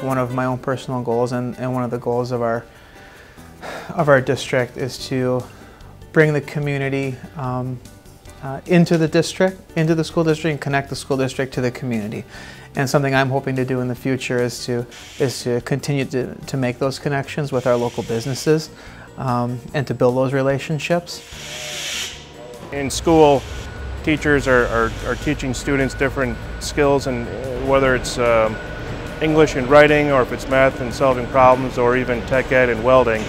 one of my own personal goals and one of the goals of our district is to bring the community into the school district, and connect the school district to the community. And something I'm hoping to do in the future is to continue to make those connections with our local businesses and to build those relationships. In school, teachers are teaching students different skills, and whether it's English and writing, or if it's math and solving problems, or even tech ed and welding,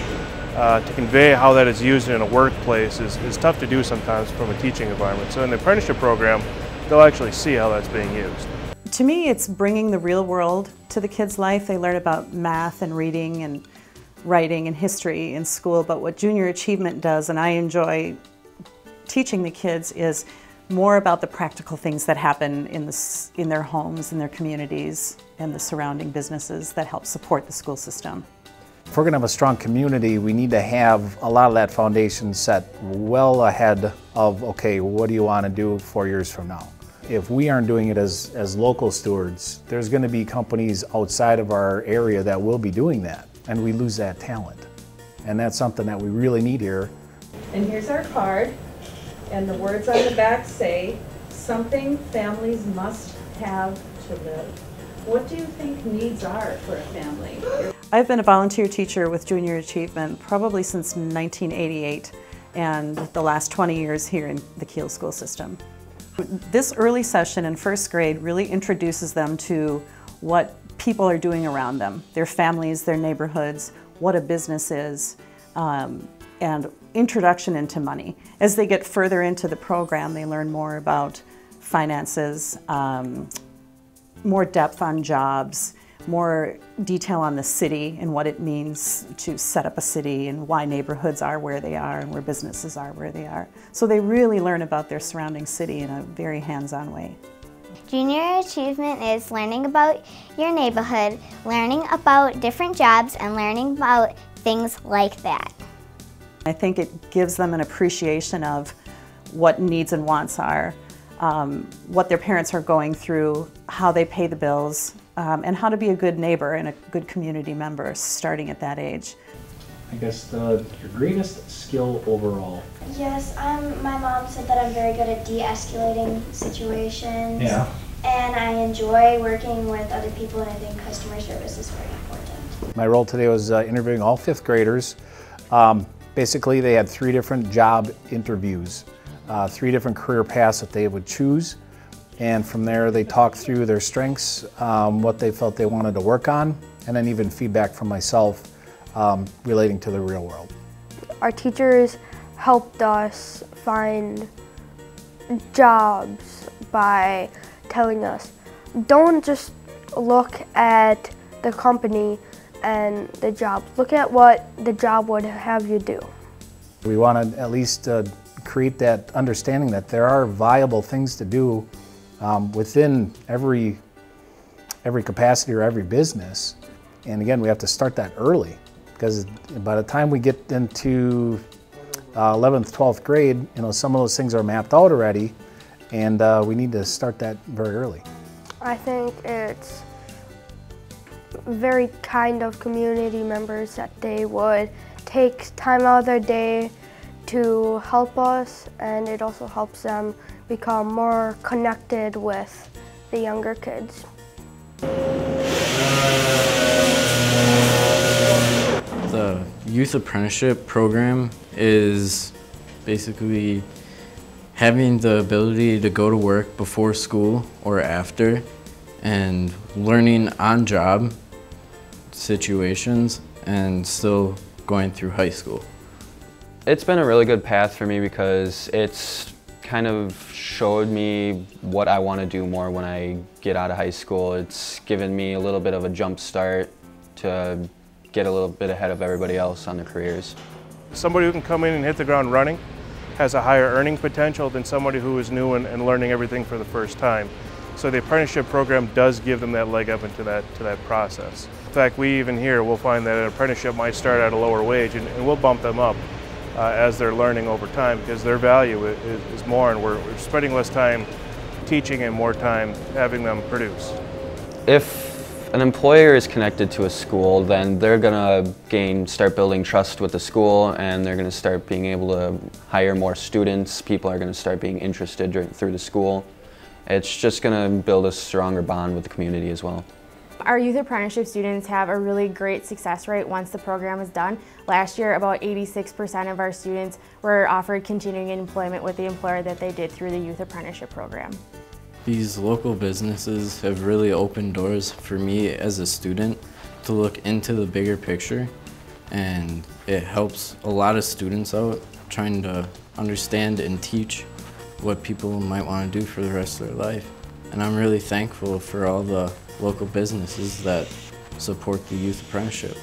to convey how that is used in a workplace is tough to do sometimes from a teaching environment. So in the apprenticeship program, they'll actually see how that's being used. To me, it's bringing the real world to the kids' life. They learn about math and reading and writing and history in school, but what Junior Achievement does, and I enjoy teaching the kids, is more about the practical things that happen in their homes, in their communities, and the surrounding businesses that help support the school system. If we're going to have a strong community, we need to have a lot of that foundation set well ahead of, okay, what do you want to do 4 years from now? If we aren't doing it as local stewards, there's going to be companies outside of our area that will be doing that, and we lose that talent. And that's something that we really need here. And here's our card, and the words on the back say, something families must have to live. What do you think needs are for a family? I've been a volunteer teacher with Junior Achievement probably since 1988, and the last 20 years here in the Kiel school system. This early session in first grade really introduces them to what people are doing around them, their families, their neighborhoods, what a business is, and introduction into money. As they get further into the program, they learn more about finances, more depth on jobs, more detail on the city and what it means to set up a city, and why neighborhoods are where they are and where businesses are where they are. So they really learn about their surrounding city in a very hands-on way. Junior Achievement is learning about your neighborhood, learning about different jobs, and learning about things like that. I think it gives them an appreciation of what needs and wants are, what their parents are going through, how they pay the bills, and how to be a good neighbor and a good community member starting at that age. I guess your greatest skill overall? Yes, my mom said that I'm very good at de-escalating situations. Yeah. And I enjoy working with other people, and I think customer service is very important. My role today was interviewing all 5th graders. Basically, they had 3 different job interviews, 3 different career paths that they would choose. And from there, they talked through their strengths, what they felt they wanted to work on, and then even feedback from myself relating to the real world. Our teachers helped us find jobs by telling us, don't just look at the company and the job. Look at what the job would have you do. We want to at least create that understanding that there are viable things to do within every capacity or every business. And again, we have to start that early, because by the time we get into 11th, 12th grade, some of those things are mapped out already, and we need to start that very early. I think it's very kind of community members that they would take time out of their day to help us, and it also helps them become more connected with the younger kids. The youth apprenticeship program is basically having the ability to go to work before school or after, and learning on-job situations and still going through high school. It's been a really good path for me because it's kind of showed me what I want to do more when I get out of high school. It's given me a little bit of a jump start to get a little bit ahead of everybody else on their careers. Somebody who can come in and hit the ground running has a higher earning potential than somebody who is new and learning everything for the first time. So the apprenticeship program does give them that leg up into that process. In fact, we even here will find that an apprenticeship might start at a lower wage, and we'll bump them up as they're learning over time, because their value is more, and we're spending less time teaching and more time having them produce. If if an employer is connected to a school, then they're gonna start building trust with the school, and they're gonna start being able to hire more students. People are gonna start being interested through the school. It's just gonna build a stronger bond with the community as well. Our youth apprenticeship students have a really great success rate once the program is done. Last year, about 86% of our students were offered continuing employment with the employer that they did through the youth apprenticeship program. These local businesses have really opened doors for me as a student to look into the bigger picture, and it helps a lot of students out trying to understand and teach what people might want to do for the rest of their life. And I'm really thankful for all the local businesses that support the youth apprenticeship.